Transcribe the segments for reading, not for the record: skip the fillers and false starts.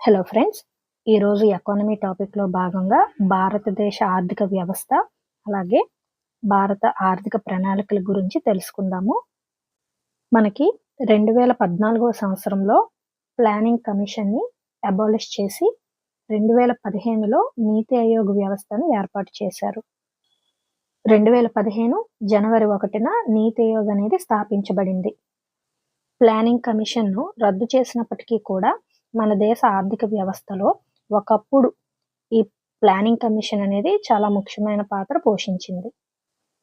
Hello friends, ఈరోజు economy టాపిక్లో భాగంగా భారతదేశ ఆర్థిక వ్యవస్థ అలాగే భారత ఆర్థిక ప్రణాళికల గురించి తెలుసుకుందాము. మనకి 2014 సంవత్సరంలో ప్లానింగ్ కమిషన్ని అబాలిష్ చేసి 2015లో నీతి ఆయోగ్ వ్యవస్థను ఏర్పాటు చేశారు. 2015 జనవరి 1న నీతి ఆయోగ్ అనేది స్థాపించబడింది. ప్లానింగ్ కమిషన్ను రద్దు చేసినప్పటికీ కూడా మన దేశ ఆర్థిక వ్యవస్థలో ఒకప్పుడు ఈ ప్లానింగ్ కమిషన్ అనేది చాలా ముఖ్యమైన పాత్ర పోషించింది.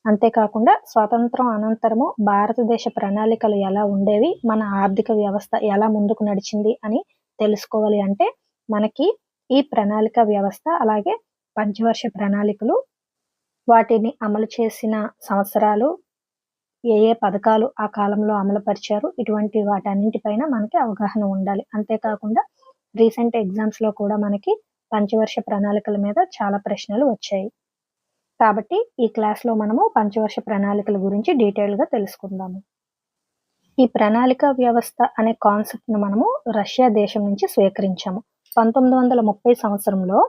అంతేకాకుండా స్వాతంత్రం అనంతరము భారతదేశ ప్రణాళికలు ఎలా ఉండేవి, మన ఆర్థిక వ్యవస్థ ఎలా ముందుకు నడిచింది అని తెలుసుకోవాలి అంటే మనకి ఈ ప్రణాళిక వ్యవస్థ అలాగే పంచవర్ష ప్రణాళికలు, వాటిని అమలు చేసిన సంవత్సరాలు, ఏ పథకాలు ఆ కాలంలో అమలుపరిచారు, ఇటువంటి వాటన్నింటిపైన మనకి అవగాహన ఉండాలి. అంతేకాకుండా రీసెంట్ ఎగ్జామ్స్లో కూడా మనకి పంచవర్ష ప్రణాళికల మీద చాలా ప్రశ్నలు వచ్చాయి. కాబట్టి ఈ క్లాస్లో మనము పంచవర్ష ప్రణాళికల గురించి డీటెయిల్గా తెలుసుకుందాము. ఈ ప్రణాళిక వ్యవస్థ అనే కాన్సెప్ట్ను మనము రష్యా దేశం నుంచి స్వీకరించాము. 1930 సంవత్సరంలో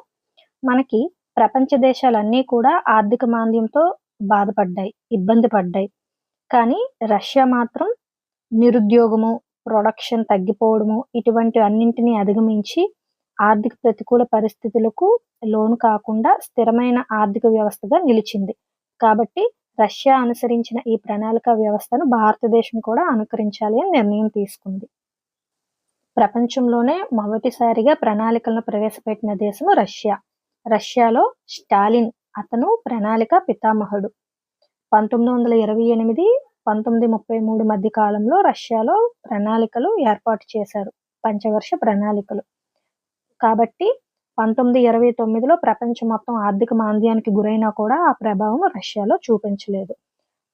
మనకి ప్రపంచ దేశాలన్నీ కూడా ఆర్థిక మాంద్యంతో బాధపడ్డాయి, ఇబ్బంది పడ్డాయి. కానీ రష్యా మాత్రం నిరుద్యోగము, ప్రొడక్షన్ తగ్గిపోవడము ఇటువంటి అన్నింటినీ అధిగమించి ఆర్థిక ప్రతికూల పరిస్థితులకు లోను కాకుండా స్థిరమైన ఆర్థిక వ్యవస్థగా నిలిచింది. కాబట్టి రష్యా అనుసరించిన ఈ ప్రణాళిక వ్యవస్థను భారతదేశం కూడా అనుకరించాలి అని నిర్ణయం తీసుకుంది. ప్రపంచంలోనే మొదటిసారిగా ప్రణాళికలను ప్రవేశపెట్టిన దేశం రష్యా. రష్యాలో స్టాలిన్ అతను ప్రణాళిక పితామహుడు. 1928, 1933 మధ్య కాలంలో రష్యాలో ప్రణాళికలు ఏర్పాటు చేశారు, పంచవర్ష ప్రణాళికలు. కాబట్టి 1929లో ప్రపంచం మొత్తం ఆర్థిక మాంద్యానికి గురైనా కూడా ఆ ప్రభావం రష్యాలో చూపించలేదు.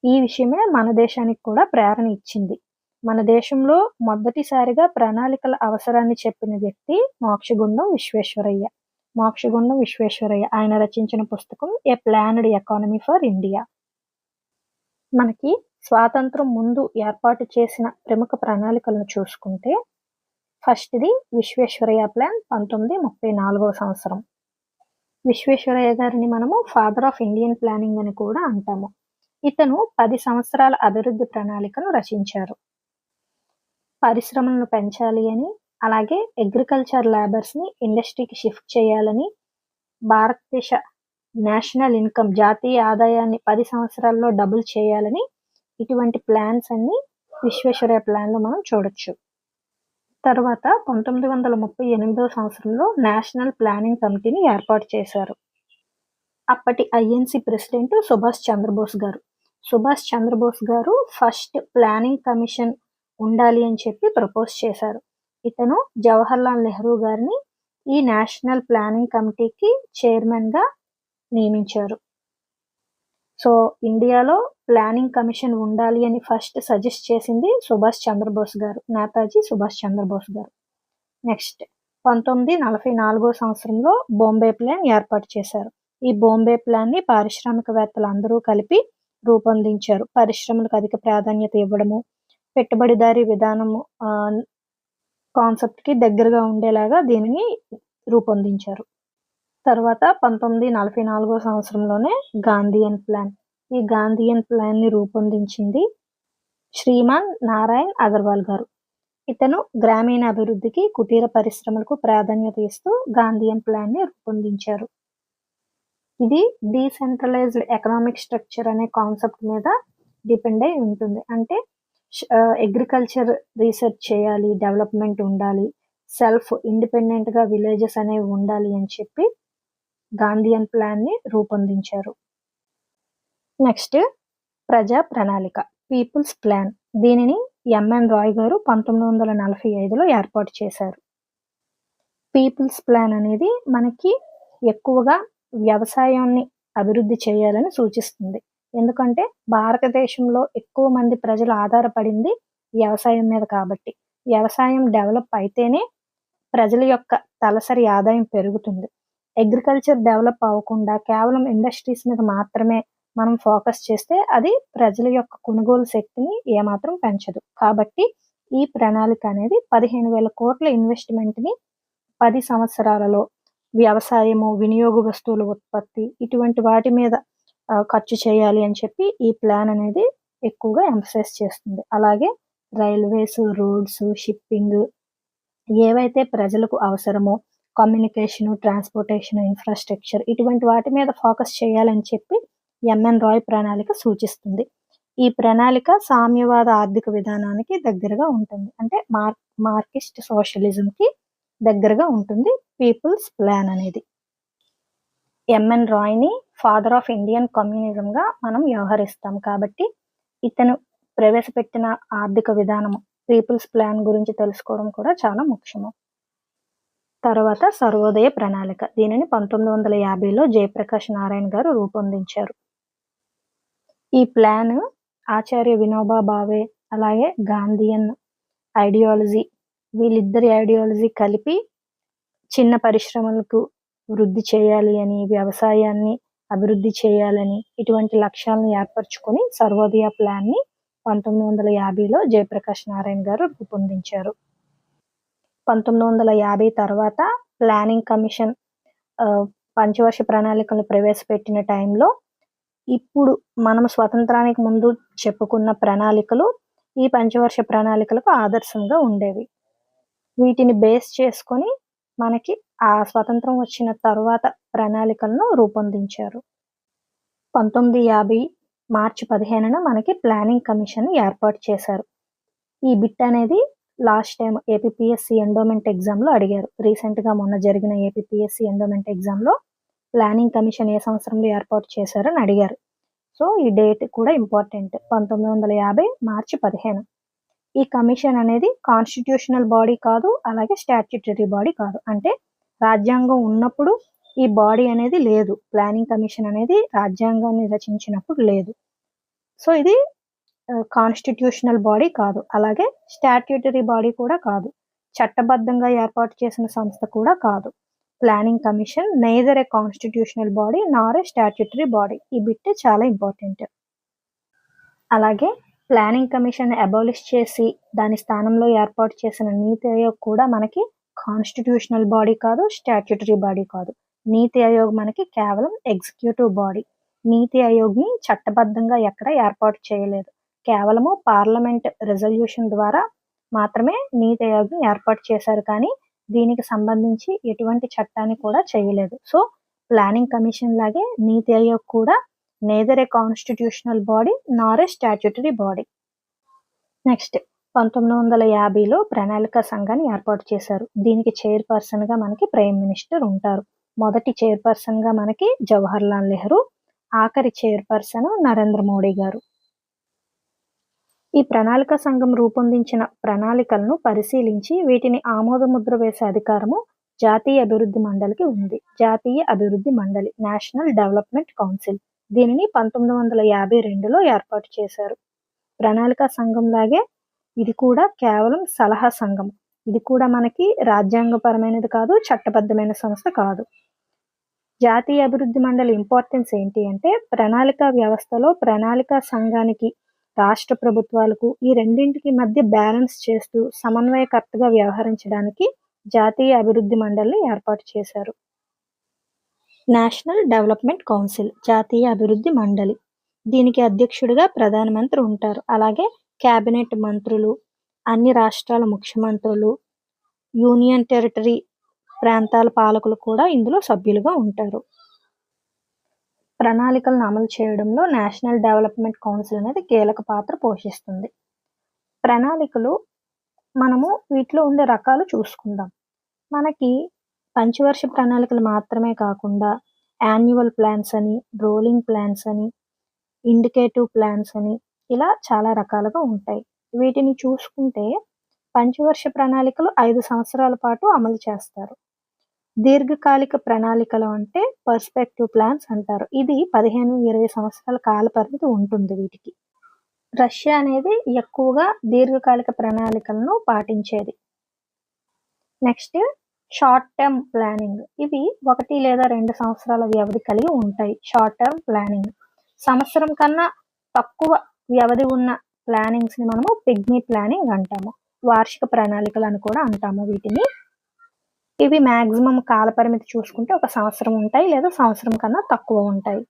ఈ విషయమే మన దేశానికి కూడా ప్రేరణ ఇచ్చింది. మన దేశంలో మొదటిసారిగా ప్రణాళికల అవసరాన్ని చెప్పిన వ్యక్తి మోక్షగుండం విశ్వేశ్వరయ్య. మోక్షగుండం విశ్వేశ్వరయ్య ఆయన రచించిన పుస్తకం ఏ ప్లాన్డ్ ఎకానమీ ఫర్ ఇండియా. మనకి స్వాతంత్రం ముందు ఏర్పాటు చేసిన ప్రముఖ ప్రణాళికలను చూసుకుంటే ఫస్ట్ది విశ్వేశ్వరయ్య ప్లాన్ 1934 సంవత్సరం. విశ్వేశ్వరయ్య గారిని మనము ఫాదర్ ఆఫ్ ఇండియన్ ప్లానింగ్ అని కూడా అంటాము. ఇతను 10 సంవత్సరాల అభివృద్ధి ప్రణాళికను రచించారు. పరిశ్రమలను పెంచాలి అని, అలాగే అగ్రికల్చర్ లేబర్స్ని ఇండస్ట్రీకి షిఫ్ట్ చేయాలని, భారతదేశ నేషనల్ ఇన్కమ్ జాతీయ ఆదాయాన్ని 10 సంవత్సరాల్లో డబుల్ చేయాలని, ఇటువంటి ప్లాన్స్ అన్ని విశ్వేశ్వరయ్య ప్లాన్లో మనం చూడొచ్చు. తర్వాత 1938 సంవత్సరంలో నేషనల్ ప్లానింగ్ కమిటీని ఏర్పాటు చేశారు. అప్పటి ఐఎన్సి ప్రెసిడెంట్ సుభాష్ చంద్రబోస్ గారు. సుభాష్ చంద్రబోస్ గారు ఫస్ట్ ప్లానింగ్ కమిషన్ ఉండాలి అని చెప్పి ప్రపోజ్ చేశారు. ఇతను జవహర్లాల్ నెహ్రూ గారిని ఈ నేషనల్ ప్లానింగ్ కమిటీకి చైర్మన్గా నియమించారు. సో ఇండియాలో ప్లానింగ్ కమిషన్ ఉండాలి అని ఫస్ట్ సజెస్ట్ చేసింది సుభాష్ చంద్రబోస్ గారు, నేతాజీ సుభాష్ చంద్రబోస్ గారు. నెక్స్ట్ 1944 సంవత్సరంలో బాంబే ప్లాన్ ఏర్పాటు చేశారు. ఈ బాంబే ప్లాన్ని పారిశ్రామికవేత్తలు అందరూ కలిపి రూపొందించారు. పరిశ్రమలకు అధిక ప్రాధాన్యత ఇవ్వడము, పెట్టుబడిదారీ విధానము కాన్సెప్ట్కి దగ్గరగా ఉండేలాగా దీనిని రూపొందించారు. తర్వాత 1944 సంవత్సరంలోనే గాంధీయన్ ప్లాన్. ఈ గాంధీయన్ ప్లాన్ని రూపొందించింది శ్రీమాన్ నారాయణ్ అగర్వాల్ గారు. ఇతను గ్రామీణ అభివృద్ధికి, కుటీర పరిశ్రమలకు ప్రాధాన్యత ఇస్తూ గాంధీయన్ ప్లాన్ని రూపొందించారు. ఇది డీసెంట్రలైజ్డ్ ఎకనామిక్ స్ట్రక్చర్ అనే కాన్సెప్ట్ మీద డిపెండ్ అయి ఉంటుంది. అంటే అగ్రికల్చర్ రీసెర్చ్ చేయాలి, డెవలప్మెంట్ ఉండాలి, సెల్ఫ్ ఇండిపెండెంట్గా విలేజెస్ అనేవి ఉండాలి అని చెప్పి గాంధీయన్ ప్లాన్ని రూపొందించారు. నెక్స్ట్ ప్రజా ప్రణాళిక, పీపుల్స్ ప్లాన్. దీనిని ఎంఎన్ రాయ్ గారు 1945లో ఏర్పాటు చేశారు. పీపుల్స్ ప్లాన్ అనేది మనకి ఎక్కువగా వ్యవసాయాన్ని అభివృద్ధి చేయాలని సూచిస్తుంది. ఎందుకంటే భారతదేశంలో ఎక్కువ మంది ప్రజలు ఆధారపడింది వ్యవసాయం మీద. కాబట్టి వ్యవసాయం డెవలప్ అయితేనే ప్రజల యొక్క తలసరి ఆదాయం పెరుగుతుంది. అగ్రికల్చర్ డెవలప్ అవ్వకుండా కేవలం ఇండస్ట్రీస్ మీద మాత్రమే మనం ఫోకస్ చేస్తే అది ప్రజల యొక్క కొనుగోలు శక్తిని ఏమాత్రం పెంచదు. కాబట్టి ఈ ప్రణాళిక అనేది 15,000 కోట్ల ఇన్వెస్ట్మెంట్ని 10 సంవత్సరాలలో వ్యవసాయము, వినియోగ వస్తువుల ఉత్పత్తి ఇటువంటి వాటి మీద ఖర్చు చేయాలి అని చెప్పి ఈ ప్లాన్ అనేది ఎక్కువగా ఎంఫసైజ్ చేస్తుంది. అలాగే రైల్వేస్, రోడ్స్, షిప్పింగ్ ఏవైతే ప్రజలకు అవసరమో కమ్యూనికేషన్, ట్రాన్స్పోర్టేషన్, ఇన్ఫ్రాస్ట్రక్చర్ ఇటువంటి వాటి మీద ఫోకస్ చేయాలని చెప్పి ఎంఎన్ రాయ్ ప్రణాళిక సూచిస్తుంది. ఈ ప్రణాళిక సామ్యవాద ఆర్థిక విధానానికి దగ్గరగా ఉంటుంది. అంటే మార్కిస్ట్ సోషలిజంకి దగ్గరగా ఉంటుంది పీపుల్స్ ప్లాన్ అనేది. ఎంఎన్ రాయ్ని ఫాదర్ ఆఫ్ ఇండియన్ కమ్యూనిజంగా మనం వ్యవహరిస్తాం కాబట్టి ఇతను ప్రవేశపెట్టిన ఆర్థిక విధానం పీపుల్స్ ప్లాన్ గురించి తెలుసుకోవడం కూడా చాలా ముఖ్యము. తర్వాత సర్వోదయ ప్రణాళిక. దీనిని 1950లో జయప్రకాష్ నారాయణ్ గారు రూపొందించారు. ఈ ప్లాన్ ఆచార్య వినోబా భావే అలాగే గాంధీయన్ ఐడియాలజీ వీళ్ళిద్దరి ఐడియాలజీ కలిపి చిన్న పరిశ్రమలకు వృద్ధి చేయాలి అని, వ్యవసాయాన్ని అభివృద్ధి చేయాలని ఇటువంటి లక్ష్యాలను ఏర్పరచుకొని సర్వోదయ ప్లాన్ని 1950లో జయప్రకాష్ నారాయణ్ గారు రూపొందించారు. 1950 తర్వాత ప్లానింగ్ కమిషన్ పంచవర్ష ప్రణాళికలు ప్రవేశపెట్టిన టైంలో ఇప్పుడు మనం స్వతంత్రానికి ముందు చెప్పుకున్న ప్రణాళికలు ఈ పంచవర్ష ప్రణాళికలకు ఆదర్శంగా ఉండేవి. వీటిని బేస్ చేసుకొని మనకి ఆ స్వతంత్రం వచ్చిన తర్వాత ప్రణాళికలను రూపొందించారు. 1950 మార్చి 15న మనకి ప్లానింగ్ కమిషన్ ఏర్పాటు చేశారు. ఈ బిట్ అనేది లాస్ట్ టైం ఏపీపీఎస్సీ ఎండోమెంట్ ఎగ్జామ్లో అడిగారు. రీసెంట్గా మొన్న జరిగిన ఏపీపీఎస్సీ ఎండోమెంట్ ఎగ్జామ్లో ప్లానింగ్ కమిషన్ ఏ సంవత్సరంలో ఏర్పాటు చేశారని అడిగారు. సో ఈ డేట్ కూడా ఇంపార్టెంట్. 1950 మార్చి 15. ఈ కమిషన్ అనేది కాన్స్టిట్యూషనల్ బాడీ కాదు, అలాగే స్టాట్యూటరీ బాడీ కాదు. అంటే రాజ్యాంగం ఉన్నప్పుడు ఈ బాడీ అనేది లేదు. ప్లానింగ్ కమిషన్ అనేది రాజ్యాంగాన్ని రచించినప్పుడు లేదు. సో ఇది కాన్స్టిట్యూషనల్ బాడీ కాదు, అలాగే స్టాట్యూటరీ బాడీ కూడా కాదు, చట్టబద్ధంగా ఏర్పాటు చేసిన సంస్థ కూడా కాదు. ప్లానింగ్ కమిషన్ నైదర్ ఏ కాన్స్టిట్యూషనల్ బాడీ నార్ ఏ స్టాట్యూటరీ బాడీ. ఈ బిట్ చాలా ఇంపార్టెంట్. అలాగే ప్లానింగ్ కమిషన్ అబాలిష్ చేసి దాని స్థానంలో ఏర్పాటు చేసిన నీతి ఆయోగ్ కూడా మనకి కాన్స్టిట్యూషనల్ బాడీ కాదు, స్టాట్యూటరీ బాడీ కాదు. నీతి ఆయోగ్ మనకి కేవలం ఎగ్జిక్యూటివ్ బాడీ. నీతి ఆయోగ్ని చట్టబద్ధంగా ఎక్కడ ఏర్పాటు చేయలేదు. కేవలము పార్లమెంట్ రెజల్యూషన్ ద్వారా మాత్రమే నీతి ఆయోగ్ని ఏర్పాటు చేశారు, కానీ దీనికి సంబంధించి ఎటువంటి చట్టాన్ని కూడా చేయలేదు. సో ప్లానింగ్ కమిషన్ లాగే నీతి ఆయోగ్ కూడా neither a constitutional body nor a statutory body. Next 1950లో ప్రణాళిక సంఘాన్ని ఏర్పాటు చేశారు. దీనికి చైర్పర్సన్గా మనకి ప్రైమ్ మినిస్టర్ ఉంటారు. మొదటి చైర్పర్సన్గా మనకి జవహర్ లాల్ నెహ్రూ, ఆఖరి చైర్పర్సన్ నరేంద్ర మోడీ గారు. ఈ ప్రణాళిక సంఘం రూపొందించిన ప్రణాళికలను పరిశీలించి వీటిని ఆమోదముద్ర వేసే అధికారము జాతీయ అభివృద్ధి మండలికి ఉంది. జాతీయ అభివృద్ధి మండలి, నేషనల్ డెవలప్మెంట్ కౌన్సిల్. దీనిని 1952లో ఏర్పాటు చేశారు. ప్రణాళిక సంఘం లాగే ఇది కూడా కేవలం సలహా సంఘం. ఇది కూడా మనకి రాజ్యాంగపరమైనది కాదు, చట్టబద్ధమైన సంస్థ కాదు. జాతీయ అభివృద్ధి మండలి ఇంపార్టెన్స్ ఏంటి అంటే ప్రణాళిక వ్యవస్థలో ప్రణాళిక సంఘానికి, రాష్ట్ర ప్రభుత్వాలకు ఈ రెండింటికి మధ్య బ్యాలెన్స్ చేస్తూ సమన్వయకర్తగా వ్యవహరించడానికి జాతీయ అభివృద్ధి మండలిని ఏర్పాటు చేశారు. నేషనల్ డెవలప్మెంట్ కౌన్సిల్, జాతీయ అభివృద్ధి మండలి. దీనికి అధ్యక్షుడిగా ప్రధానమంత్రి ఉంటారు. అలాగే కేబినెట్ మంత్రులు, అన్ని రాష్ట్రాల ముఖ్యమంత్రులు, యూనియన్ టెరిటరీ ప్రాంతాల పాలకులు కూడా ఇందులో సభ్యులుగా ఉంటారు. ప్రణాళికలను అమలు చేయడంలో నేషనల్ డెవలప్మెంట్ కౌన్సిల్ అనేది కీలక పాత్ర పోషిస్తుంది. ప్రణాళికలు మనము వీటిలో ఉండే రకాలు చూసుకుందాం. మనకి పంచవర్ష ప్రణాళికలు మాత్రమే కాకుండా యాన్యువల్ ప్లాన్స్ అని, రోలింగ్ ప్లాన్స్ అని, ఇండికేటివ్ ప్లాన్స్ అని ఇలా చాలా రకాలుగా ఉంటాయి. వీటిని చూసుకుంటే పంచవర్ష ప్రణాళికలు 5 సంవత్సరాల పాటు అమలు చేస్తారు. దీర్ఘకాలిక ప్రణాళికలు అంటే పర్స్పెక్టివ్ ప్లాన్స్ అంటారు. ఇది 15-20 సంవత్సరాల కాల పరిమితి ఉంటుంది వీటికి. రష్యా అనేది ఎక్కువగా దీర్ఘకాలిక ప్రణాళికలను పాటించేది. Next short term planning. ఇవి 1 లేదా 2 సంవత్సరాల వ్యవధి కలిగి ఉంటాయి. షార్ట్ టర్మ్ ప్లానింగ్ సంవత్సరం కన్నా తక్కువ వ్యవధి ఉన్న ప్లానింగ్స్ని మనము పిగ్మీ ప్లానింగ్ అంటాము. వార్షిక ప్రణాళికలు అని కూడా అంటాము వీటిని. ఇవి మాక్సిమం కాలపరిమితి చూసుకుంటే 1 సంవత్సరం ఉంటాయి, లేదా సంవత్సరం కన్నా తక్కువ ఉంటాయి.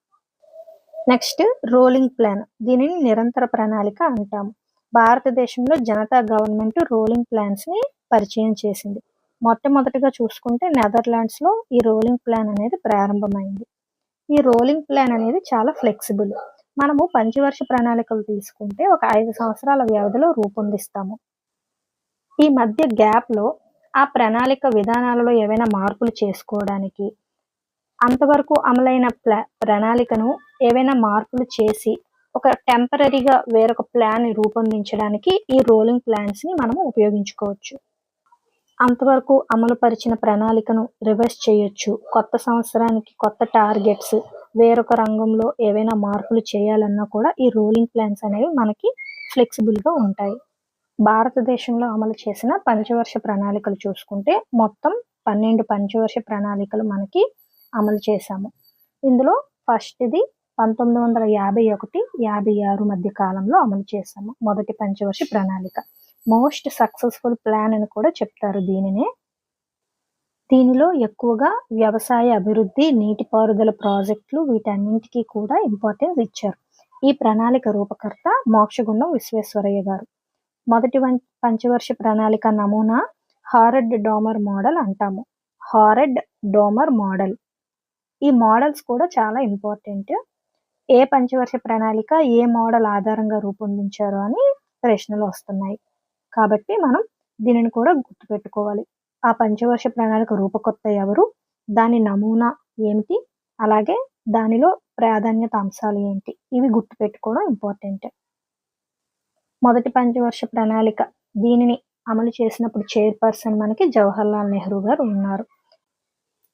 నెక్స్ట్ రోలింగ్ ప్లాన్, దీనిని నిరంతర ప్రణాళిక అంటాము. భారతదేశంలో జనతా గవర్నమెంట్ రోలింగ్ ప్లాన్స్ని పరిచయం చేసింది. మొట్టమొదటిగా చూసుకుంటే నెదర్లాండ్స్లో ఈ రోలింగ్ ప్లాన్ అనేది ప్రారంభమైంది. ఈ రోలింగ్ ప్లాన్ అనేది చాలా ఫ్లెక్సిబుల్. మనము పంచవర్ష ప్రణాళికలు తీసుకుంటే ఒక 5 సంవత్సరాల వ్యవధిలో రూపొందిస్తాము. ఈ మధ్య గ్యాప్లో ఆ ప్రణాళిక విధానాలలో ఏవైనా మార్పులు చేసుకోవడానికి, అంతవరకు అమలైన ప్రణాళికను ఏవైనా మార్పులు చేసి ఒక టెంపరరీగా వేరొక ప్లాన్ రూపొందించడానికి ఈ రోలింగ్ ప్లాన్స్ని మనము ఉపయోగించుకోవచ్చు. అంతవరకు అమలుపరిచిన ప్రణాళికను రివర్స్ చేయొచ్చు. కొత్త సంవత్సరానికి కొత్త టార్గెట్స్, వేరొక రంగంలో ఏవైనా మార్పులు చేయాలన్నా కూడా ఈ రోలింగ్ ప్లాన్స్ అనేవి మనకి ఫ్లెక్సిబుల్గా ఉంటాయి. భారతదేశంలో అమలు చేసిన పంచవర్ష ప్రణాళికలు చూసుకుంటే మొత్తం 12 పంచవర్ష ప్రణాళికలు మనకి అమలు చేశాము. ఇందులో ఫస్ట్ది 1951-56 మధ్య కాలంలో అమలు చేశాము. మొదటి పంచవర్ష ప్రణాళిక మోస్ట్ సక్సెస్ఫుల్ ప్లాన్ అని కూడా చెప్తారు దీనినే. దీనిలో ఎక్కువగా వ్యవసాయ అభివృద్ధి, నీటిపారుదల ప్రాజెక్టులు వీటన్నింటికీ కూడా ఇంపార్టెన్స్ ఇచ్చారు. ఈ ప్రణాళిక రూపకర్త మోక్షగుండం విశ్వేశ్వరయ్య గారు. మొదటి పంచవర్ష ప్రణాళిక నమూనా హారడ్ డోమర్ మోడల్ అంటాము. హారడ్ డోమర్ మోడల్. ఈ మోడల్స్ కూడా చాలా ఇంపార్టెంట్. ఏ పంచవర్ష ప్రణాళిక ఏ మోడల్ ఆధారంగా రూపొందించారు అని ప్రశ్నలు వస్తున్నాయి. కాబట్టి మనం దీనిని కూడా గుర్తుపెట్టుకోవాలి. ఆ పంచవర్ష ప్రణాళిక రూపకర్త ఎవరు, దాని నమూనా ఏమిటి, అలాగే దానిలో ప్రాధాన్యత అంశాలు ఏంటి, ఇవి గుర్తుపెట్టుకోవడం ఇంపార్టెంట్. మొదటి పంచవర్ష ప్రణాళిక, దీనిని అమలు చేసినప్పుడు చైర్పర్సన్ మనకి జవహర్లాల్ నెహ్రూ గారు ఉన్నారు.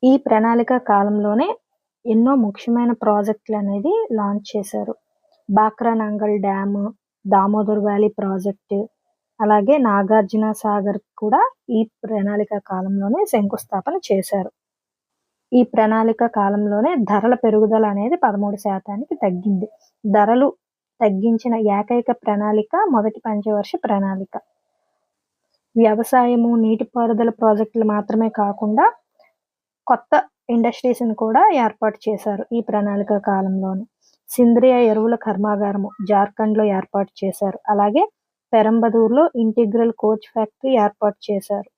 ఈ ప్రణాళిక కాలంలోనే ఎన్నో ముఖ్యమైన ప్రాజెక్టులు అనేది లాంచ్ చేశారు. Bhakra Nangal dam, Damodar valley project, అలాగే నాగార్జున సాగర్ కూడా ఈ ప్రణాళిక కాలంలోనే శంకుస్థాపన చేశారు. ఈ ప్రణాళిక కాలంలోనే ధరల పెరుగుదల అనేది 13% తగ్గింది. ధరలు తగ్గించిన ఏకైక ప్రణాళిక మొదటి పంచవర్ష ప్రణాళిక. వ్యవసాయము, నీటిపారుదల ప్రాజెక్టులు మాత్రమే కాకుండా కొత్త ఇండస్ట్రీస్ని కూడా ఏర్పాటు చేశారు ఈ ప్రణాళిక కాలంలోనే. సింద్రియ ఎరువుల కర్మాగారము జార్ఖండ్లో ఏర్పాటు చేశారు. అలాగే పెరంబదూర్లో ఇంటిగ్రల్ కోచ్ ఫ్యాక్టరీ ఏర్పాటు చేశారు.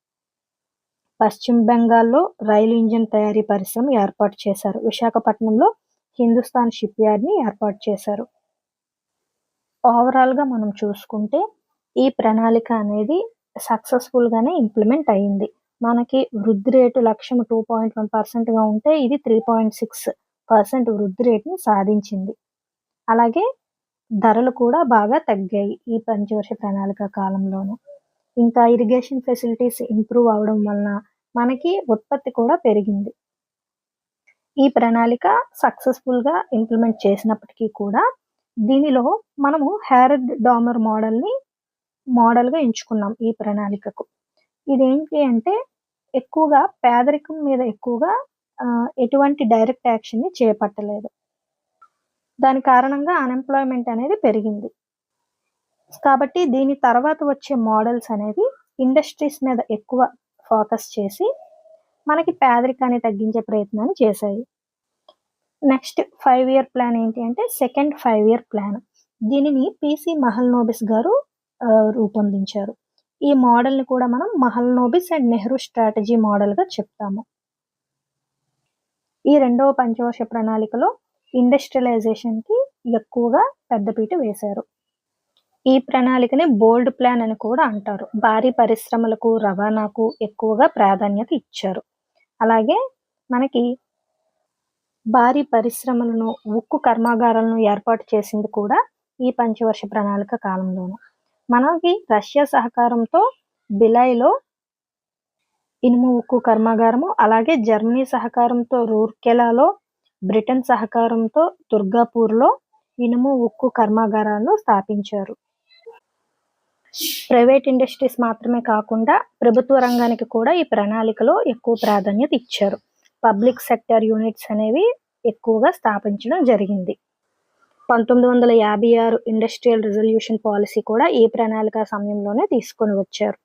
పశ్చిమ బెంగాల్లో రైలు ఇంజిన్ తయారీ పరిశ్రమ ఏర్పాటు చేశారు. విశాఖపట్నంలో హిందుస్థాన్ షిప్ యార్డ్ని ఏర్పాటు చేశారు. ఓవరాల్గా మనం చూసుకుంటే ఈ ప్రణాళిక అనేది సక్సెస్ఫుల్గానే ఇంప్లిమెంట్ అయ్యింది. మనకి వృద్ధి రేటు లక్ష్యం 2.1%గా ఉంటే ఇది 3.6% వృద్ధి రేటుని సాధించింది. అలాగే ధరలు కూడా బాగా తగ్గాయి ఈ పంచవర్ష ప్రణాళిక కాలంలోనే. ఇంకా ఇరిగేషన్ ఫెసిలిటీస్ ఇంప్రూవ్ అవడం వలన మనకి ఉత్పత్తి కూడా పెరిగింది. ఈ ప్రణాళిక సక్సెస్ఫుల్గా ఇంప్లిమెంట్ చేసినప్పటికీ కూడా దీనిలో మనము హారడ్ డోమర్ మోడల్గా ఎంచుకున్నాం ఈ ప్రణాళికకు. ఇదేంటి అంటే ఎక్కువగా పేదరికం మీద ఎక్కువగా ఎటువంటి డైరెక్ట్ యాక్షన్ని చేపట్టలేదు. దాని కారణంగా అన్ఎంప్లాయ్మెంట్ అనేది పెరిగింది. కాబట్టి దీని తర్వాత వచ్చే మోడల్స్ అనేవి ఇండస్ట్రీస్ మీద ఎక్కువ ఫోకస్ చేసి మనకి పేదరికాన్ని తగ్గించే ప్రయత్నాన్ని చేశాయి. నెక్స్ట్ 5-year ప్లాన్ ఏంటి అంటే సెకండ్ 5-year ప్లాన్. దీనిని పిసి మహల్నోబిస్ గారు రూపొందించారు. ఈ మోడల్ని కూడా మనం మహల్నోబిస్ అండ్ నెహ్రూ స్ట్రాటజీ మోడల్గా చెప్తాము. ఈ రెండవ పంచవర్ష ప్రణాళికలో ఇండస్ట్రియలైజేషన్కి ఎక్కువగా పెద్దపీట వేశారు. ఈ ప్రణాళికని బోల్డ్ ప్లాన్ అని కూడా అంటారు. భారీ పరిశ్రమలకు, రవాణాకు ఎక్కువగా ప్రాధాన్యత ఇచ్చారు. అలాగే మనకి భారీ పరిశ్రమలను, ఉక్కు కర్మాగారాలను ఏర్పాటు చేసింది కూడా ఈ పంచవర్ష ప్రణాళిక కాలంలోనే. మనకి రష్యా సహకారంతో బిలాయ్లో ఇనుము ఉక్కు కర్మాగారము, అలాగే జర్మనీ సహకారంతో రూర్కెలాలో, బ్రిటన్ సహకారంతో దుర్గాపూర్లో ఇనుము ఉక్కు కర్మాగారాలను స్థాపించారు. ప్రైవేట్ ఇండస్ట్రీస్ మాత్రమే కాకుండా ప్రభుత్వ రంగానికి కూడా ఈ ప్రణాళికలో ఎక్కువ ప్రాధాన్యత ఇచ్చారు. పబ్లిక్ సెక్టర్ యూనిట్స్ అనేవి ఎక్కువగా స్థాపించడం జరిగింది. 1956 ఇండస్ట్రియల్ రిజల్యూషన్ పాలసీ కూడా ఈ ప్రణాళిక సమయంలోనే తీసుకొని వచ్చారు.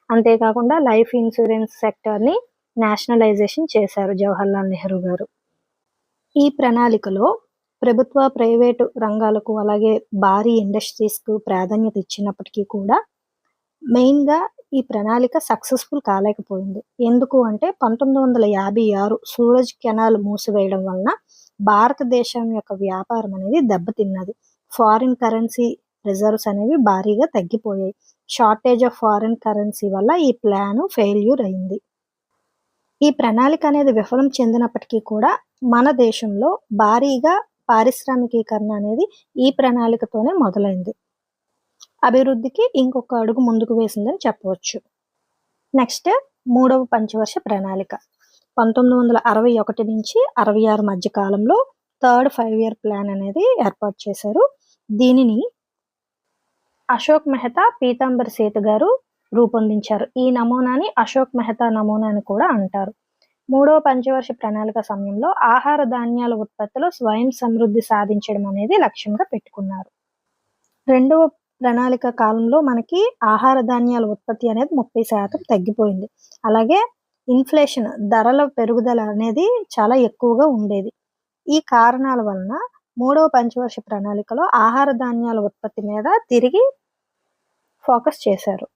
అంతేకాకుండా లైఫ్ ఇన్సూరెన్స్ సెక్టర్ని నేషనలైజేషన్ చేశారు జవహర్లాల్ నెహ్రూ గారు. ఈ ప్రణాళికలో ప్రభుత్వ, ప్రైవేటు రంగాలకు అలాగే భారీ ఇండస్ట్రీస్‌కు ప్రాధాన్యత ఇచ్చినప్పటికీ కూడా మెయిన్‌గా ఈ ప్రణాళిక సక్సెస్‌ఫుల్ కాలేకపోయింది. ఎందుకు అంటే 1956 సూరజ్ కెనాల్ మూసివేయడం వలన భారతదేశం యొక్క వ్యాపారం అనేది దెబ్బతిన్నది. ఫారిన్ కరెన్సీ రిజర్వ్స్ అనేవి భారీగా తగ్గిపోయాయి. షార్టేజ్ ఆఫ్ ఫారిన్ కరెన్సీ వల్ల ఈ ప్లాన్ ఫెయిల్యూర్ అయింది. ఈ ప్రణాళిక అనేది విఫలం చెందినప్పటికీ కూడా మన దేశంలో భారీగా పారిశ్రామికీకరణ అనేది ఈ ప్రణాళికతోనే మొదలైంది. అభివృద్ధికి ఇంకొక అడుగు ముందుకు వేసిందని చెప్పవచ్చు. నెక్స్ట్ మూడవ పంచవర్ష ప్రణాళిక 1961 నుంచి 66 మధ్య కాలంలో థర్డ్ 5 ఇయర్ ప్లాన్ అనేది ఏర్పాటు చేశారు. దీనిని అశోక్ మెహతా, పీతాంబర్ సేతు గారు రూపొందించారు. ఈ నమూనాని అశోక్ మెహతా నమూనా అని కూడా అంటారు. మూడవ పంచవర్ష ప్రణాళిక సమయంలో ఆహార ధాన్యాల ఉత్పత్తిలో స్వయం సమృద్ధి సాధించడం అనేది లక్ష్యంగా పెట్టుకున్నారు. రెండవ ప్రణాళిక కాలంలో మనకి ఆహార ధాన్యాల ఉత్పత్తి అనేది 30% తగ్గిపోయింది. అలాగే ఇన్ఫ్లేషన్, ధరల పెరుగుదల అనేది చాలా ఎక్కువగా ఉండేది. ఈ కారణాల వలన మూడవ పంచవర్ష ప్రణాళికలో ఆహార ధాన్యాల ఉత్పత్తి మీద తిరిగి ఫోకస్ చేశారు.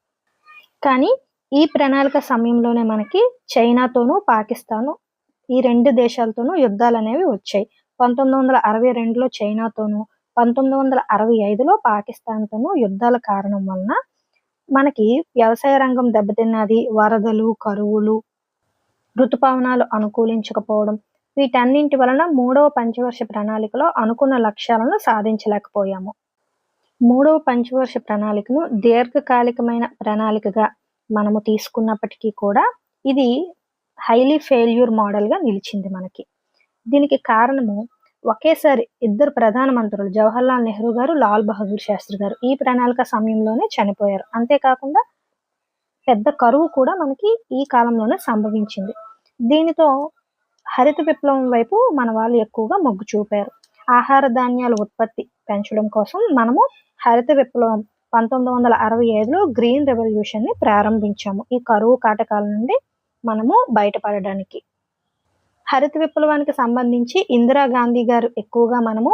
కానీ ఈ ప్రణాళిక సమయంలోనే మనకి చైనాతోనూ, పాకిస్తాను ఈ 2 దేశాలతోనూ యుద్ధాలు అనేవి వచ్చాయి. 1962లో చైనాతోనూ, 1965లో పాకిస్తాన్‌తోనూ యుద్ధాల కారణం వలన మనకి వ్యవసాయ రంగం దెబ్బతిన్నది. వరదలు, కరువులు, ఋతుపవనాలు అనుకూలించకపోవడం వీటన్నింటి వలన మూడవ పంచవర్ష ప్రణాళికలో అనుకున్న లక్ష్యాలను సాధించలేకపోయాము. మూడవ పంచవర్ష ప్రణాళికను దీర్ఘకాలికమైన ప్రణాళికగా మనము తీసుకున్నప్పటికీ కూడా ఇది హైలీ ఫెయిల్యూర్ మోడల్‌గా నిలిచింది మనకి. దీనికి కారణము ఒకేసారి ఇద్దరు ప్రధానమంత్రులు జవహర్లాల్ నెహ్రూ గారు, లాల్ బహదూర్ శాస్త్రి గారు ఈ ప్రణాళిక సమయంలోనే చనిపోయారు. అంతేకాకుండా పెద్ద కరువు కూడా మనకి ఈ కాలంలోనే సంభవించింది. దీనితో హరిత విప్లవం వైపు మన వాళ్ళు ఎక్కువగా మొగ్గు చూపారు. ఆహార ధాన్యాల ఉత్పత్తి పెంచడం కోసం మనము హరిత విప్లవం 1965లో గ్రీన్ రెవల్యూషన్ని ప్రారంభించాము. ఈ కరువు కాటకాల నుండి మనము బయటపడడానికి. హరిత విప్లవానికి సంబంధించి ఇందిరాగాంధీ గారు ఎక్కువగా మనము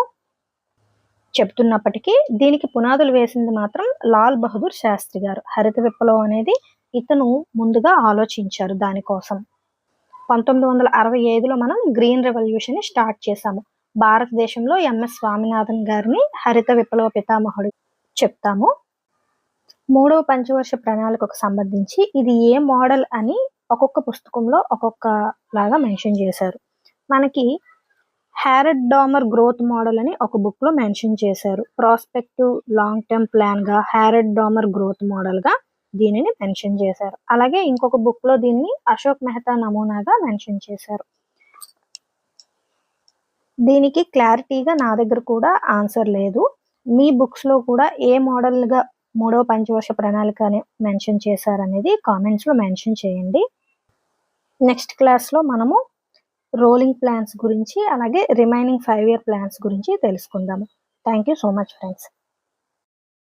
చెప్తున్నప్పటికీ దీనికి పునాదులు వేసింది మాత్రం లాల్ బహదూర్ శాస్త్రి గారు. హరిత విప్లవం అనేది ఇతను ముందుగా ఆలోచించారు దానికోసం. 1965లో మనం గ్రీన్ రెవల్యూషన్ని స్టార్ట్ చేశాము. భారతదేశంలో ఎంఎస్ స్వామినాథన్ గారిని హరిత విప్లవ పితామహుడు చెప్తాము. మూడవ పంచవర్ష ప్రణాళికకు సంబంధించి ఇది ఏ మోడల్ అని ఒక్కొక్క పుస్తకంలో ఒక్కొక్క లాగా మెన్షన్ చేశారు. మనకి హారడ్ డామర్ గ్రోత్ మోడల్ అని ఒక బుక్లో మెన్షన్ చేశారు. ప్రాస్పెక్టివ్ లాంగ్ టర్మ్ ప్లాన్గా హారడ్ డామర్ గ్రోత్ మోడల్గా దీనిని మెన్షన్ చేశారు. అలాగే ఇంకొక బుక్లో దీన్ని అశోక్ మెహతా నమూనాగా మెన్షన్ చేశారు. దీనికి క్లారిటీగా నా దగ్గర కూడా ఆన్సర్ లేదు. మీ బుక్స్లో కూడా ఏ మోడల్గా మూడవ పంచవర్ష ప్రణాళిక అని మెన్షన్ చేశారనేది కామెంట్స్లో మెన్షన్ చేయండి. నెక్స్ట్ క్లాస్లో మనము రోలింగ్ ప్లాన్స్ గురించి అలాగే రిమైనింగ్ 5 ఇయర్ ప్లాన్స్ గురించి తెలుసుకుందాము. Thank you so much friends.